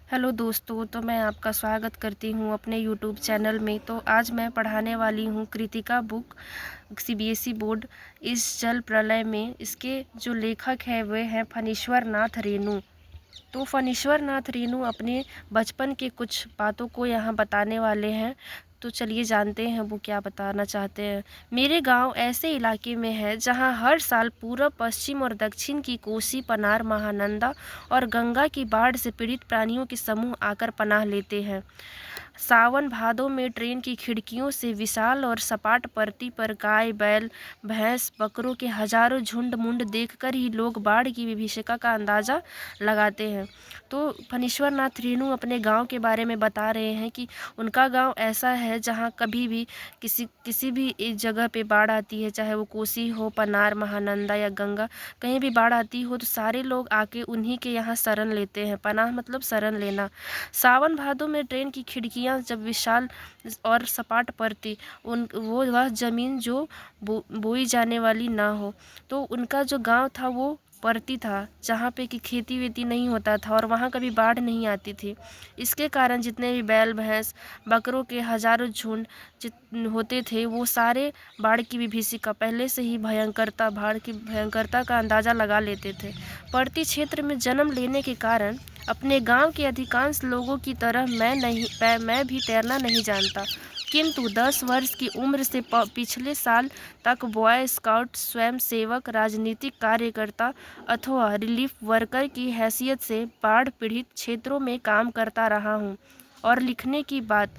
Hello दोस्तों, तो मैं आपका स्वागत करती हूँ अपने यूट्यूब चैनल में। तो आज मैं पढ़ाने वाली हूँ कृतिका बुक सीबीएसई बोर्ड इस जल प्रलय में। इसके जो लेखक हैं वे हैं फणीश्वर नाथ रेणु। तो फणीश्वर नाथ रेणु अपने बचपन के कुछ बातों को यहाँ बताने वाले हैं। तो चलिए जानते हैं वो क्या बताना चाहते हैं। मेरे गांव ऐसे इलाके में है जहां हर साल पूरब, पश्चिम और दक्षिण की कोसी, पनार, महानंदा और गंगा की बाढ़ से पीड़ित प्राणियों के समूह आकर पनाह लेते हैं। सावन भादों में ट्रेन की खिड़कियों से विशाल और सपाट परती पर गाय, बैल, भैंस, बकरों के हजारों झुंड मुंड देखकर ही लोग बाढ़ की विभीषिका का अंदाजा लगाते हैं। तो फणीश्वर नाथ रेणु अपने गांव के बारे में बता रहे हैं कि उनका गांव ऐसा है जहां कभी भी किसी भी एक जगह पे बाढ़ आती है, चाहे वो कोसी हो, पनार, महानंदा या गंगा, कहीं भी बाढ़ आती हो तो सारे लोग आके उन्हीं के यहाँ शरण लेते हैं। पनाह मतलब शरण लेना। सावन भादों में ट्रेन की खिड़कियाँ जब विशाल और सपाट पड़ती, उन वो वह ज़मीन जो बोई जाने वाली ना हो, तो उनका जो गांव था वो पड़ती था, जहाँ पे कि खेती वेती नहीं होता था और वहाँ कभी बाढ़ नहीं आती थी। इसके कारण जितने भी बैल, भैंस, बकरों के हजारों झुंड जित होते थे वो सारे बाढ़ की विभीषिका पहले से ही बाढ़ की भयंकरता का अंदाज़ा लगा लेते थे। पड़ती क्षेत्र में जन्म लेने के कारण अपने गांव के अधिकांश लोगों की तरह मैं भी तैरना नहीं जानता, किंतु 10 वर्ष की उम्र से पिछले साल तक बॉय स्काउट, स्वयंसेवक, राजनीतिक कार्यकर्ता अथवा रिलीफ वर्कर की हैसियत से बाढ़ पीड़ित क्षेत्रों में काम करता रहा हूँ। और लिखने की बात,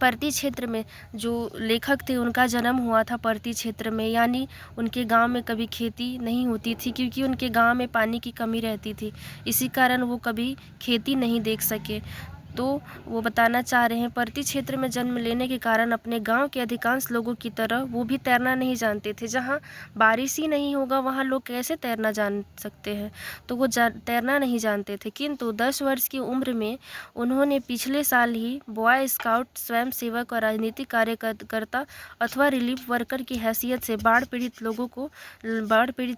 परती क्षेत्र में जो लेखक थे उनका जन्म हुआ था परती क्षेत्र में, यानी उनके गांव में कभी खेती नहीं होती थी क्योंकि उनके गांव में पानी की कमी रहती थी। इसी कारण वो कभी खेती नहीं देख सके। तो वो बताना चाह रहे हैं परती क्षेत्र में जन्म लेने के कारण अपने गांव के अधिकांश लोगों की तरह वो भी तैरना नहीं जानते थे। जहां बारिश ही नहीं होगा वहां लोग कैसे तैरना जान सकते हैं। तो वो तैरना नहीं जानते थे, किंतु 10 वर्ष की उम्र में उन्होंने पिछले साल ही बॉय स्काउट, स्वयंसेवक और राजनीतिक कार्यकर्ता अथवा रिलीफ वर्कर की हैसियत से बाढ़ पीड़ित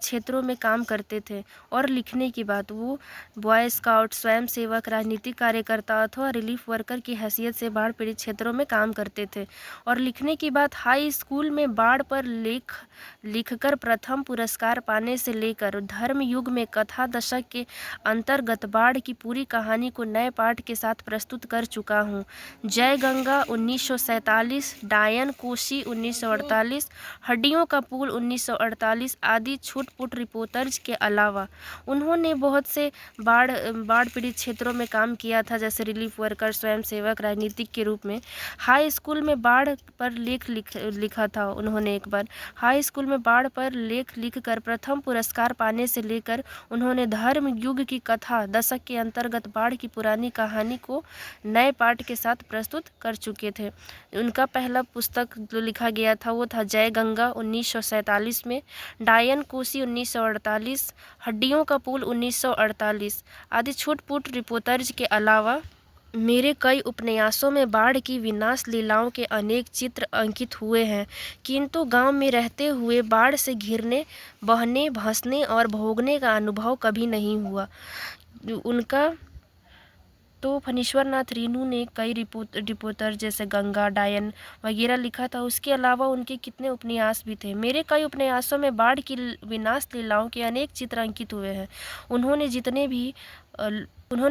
क्षेत्रों में काम करते थे। और लिखने की बात, वो बॉय स्काउट, स्वयंसेवक, राजनीतिक कार्यकर्ता अथवा रिलीफ वर्कर की हैसियत से बाढ़ पीड़ित क्षेत्रों में काम करते थे। और लिखने की बात, हाई स्कूल में बाढ़ पर लिखकर प्रथम पुरस्कार पाने से लेकर धर्म युग में कथा दशक के अंतर्गत बाढ़ की पूरी कहानी को नए पाठ के साथ प्रस्तुत कर चुका हूँ। जय गंगा 1947, डायन कोसी 1948, हड्डियों का पुल 1948 आदि छुट-पुट रिपोर्टर्स के अलावा उन्होंने बहुत से बाढ़ पीड़ित क्षेत्रों में काम किया था, जैसे रिलीफ वर्कर, स्वयंसेवक, राजनीतिक के रूप में। हाई स्कूल में बाढ़ पर लिखा था उन्होंने एक बार। हाई स्कूल में बाढ़ पर लेख लिखकर प्रथम पुरस्कार पाने से लेकर उन्होंने धर्म युग की कथा दशक के अंतर्गत बाढ़ की पुरानी कहानी को नए पाठ के साथ प्रस्तुत कर चुके थे। उनका पहला पुस्तक जो लिखा गया था वो था जय गंगा 1947 में, डायन कोसी 1948, हड्डियों का पुल 1948 आदि छुट-पुट रिपोर्टर्स के अलावा मेरे कई उपन्यासों में बाढ़ की विनाश लीलाओं के अनेक चित्र अंकित हुए हैं, किंतु गांव में रहते हुए बाढ़ से घिरने, बहने, भसने और भोगने का अनुभव कभी नहीं हुआ। उनका तो फणीश्वर नाथ रेणु ने कई रिपोर्टर जैसे गंगा, डायन वगैरह लिखा था। उसके अलावा उनके कितने उपन्यास भी थे। मेरे कई उपन्यासों में बाढ़ की विनाश लीलाओं के अनेक चित्र अंकित हुए हैं। उन्होंने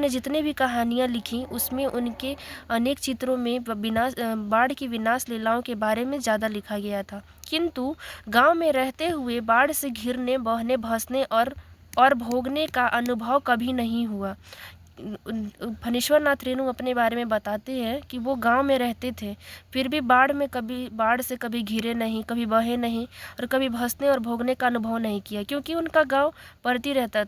जितने भी कहानियाँ लिखी उसमें उनके अनेक चित्रों में बाढ़ की विनाश लीलाओं के बारे में ज़्यादा लिखा गया था, किंतु गांव में रहते हुए बाढ़ से घिरने, बहने, भसने और भोगने का अनुभव कभी नहीं हुआ। फणीश्वर नाथ रेणु अपने बारे में बताते हैं कि वो गांव में रहते थे, फिर भी बाढ़ से कभी घिरे नहीं, कभी बहे नहीं और कभी भसने और भोगने का अनुभव नहीं किया, क्योंकि उनका गांव पड़ती रहता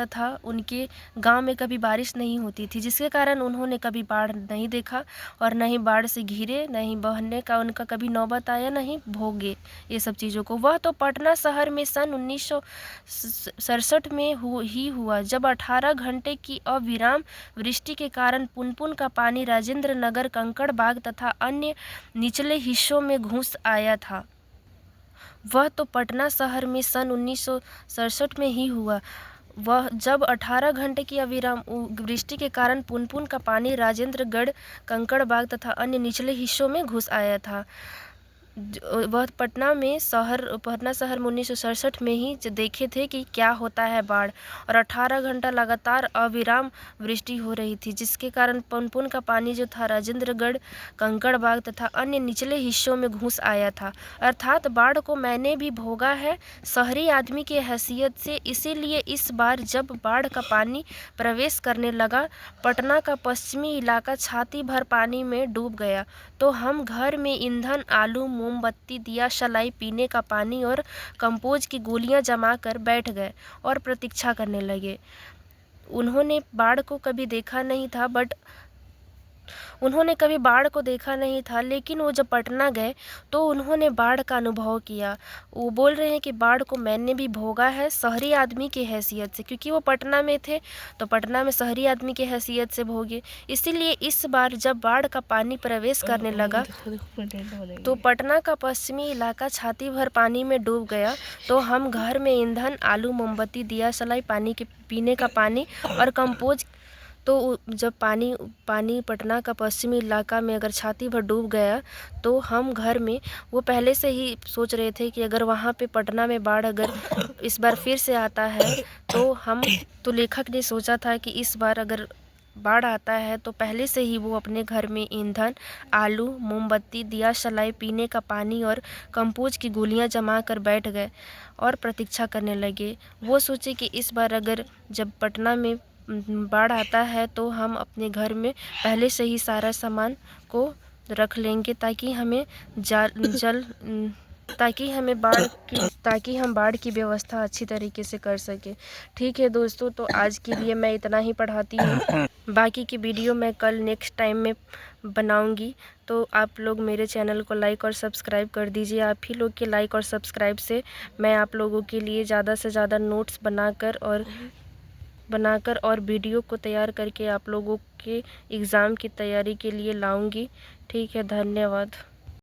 था। उनके गांव में कभी बारिश नहीं होती थी, जिसके कारण उन्होंने कभी बाढ़ नहीं देखा और न ही बाढ़ से घिरे, न ही बहने का उनका कभी नौबत आया, न ही भोगे ये सब चीज़ों को। वह तो पटना शहर में सन 1967 में हुआ, जब 18 घंटे की अविराम वृष्टि के कारण पुनपुन का पानी राजेंद्र नगर, कंकड़बाग तथा अन्य निचले हिस्सों में घुस आया था। वह तो पटना शहर में सन 1967 में ही हुआ। वह जब 18 घंटे की अविराम वृष्टि के कारण पुनपुन का पानी राजेंद्रगढ़, कंकड़बाग तथा अन्य निचले हिस्सों में घुस आया था। वह पटना शहर में 1967 में ही देखे थे कि क्या होता है बाढ़, और 18 घंटा लगातार अविराम वृष्टि हो रही थी, जिसके कारण पुनपुन का पानी जो था राजेंद्रगढ़, कंकड़बाग तथा अन्य निचले हिस्सों में घुस आया था। अर्थात बाढ़ को मैंने भी भोगा है शहरी आदमी की हैसियत से। इसीलिए इस बार जब बाढ़ का पानी प्रवेश करने लगा, पटना का पश्चिमी इलाका छाती भर पानी में डूब गया, तो हम घर में ईंधन, आलू, मोमबत्ती, दिया सलाई, पीने का पानी और कंपोज की गोलियां जमा कर बैठ गए और प्रतीक्षा करने लगे। उन्होंने कभी बाढ़ को देखा नहीं था, लेकिन वो जब पटना गए तो उन्होंने बाढ़ का अनुभव किया। वो बोल रहे हैं कि बाढ़ को मैंने भी भोगा है शहरी आदमी की हैसियत से, क्योंकि वो पटना में थे तो पटना में शहरी आदमी की हैसियत से भोगे। इसीलिए इस बार जब बाढ़ का पानी प्रवेश करने लगा तो पटना का पश्चिमी इलाका छाती भर पानी में डूब गया, तो हम घर में ईंधन, आलू, मोमबत्ती, दिया सलाई, पीने का पानी और कंपोज। तो जब पानी पटना का पश्चिमी इलाका में अगर छाती भर डूब गया तो हम घर में, वो पहले से ही सोच रहे थे कि अगर वहाँ पे पटना में बाढ़ अगर इस बार फिर से आता है तो लेखक ने सोचा था कि इस बार अगर बाढ़ आता है तो पहले से ही वो अपने घर में ईंधन, आलू, मोमबत्ती, दिया सलाई, पीने का पानी और कंपोज की गोलियां जमा कर बैठ गए और प्रतीक्षा करने लगे। वो सोचे कि इस बार अगर जब पटना में बाढ़ आता है तो हम अपने घर में पहले से ही सारा सामान को रख लेंगे ताकि हम बाढ़ की व्यवस्था अच्छी तरीके से कर सके। ठीक है दोस्तों, तो आज के लिए मैं इतना ही पढ़ाती हूँ। बाकी की वीडियो मैं कल नेक्स्ट टाइम में बनाऊंगी, तो आप लोग मेरे चैनल को लाइक और सब्सक्राइब कर दीजिए। आप ही लोग के लाइक और सब्सक्राइब से मैं आप लोगों के लिए ज़्यादा से ज़्यादा नोट्स बनाकर और वीडियो को तैयार करके आप लोगों के एग्ज़ाम की तैयारी के लिए लाऊंगी। ठीक है, धन्यवाद।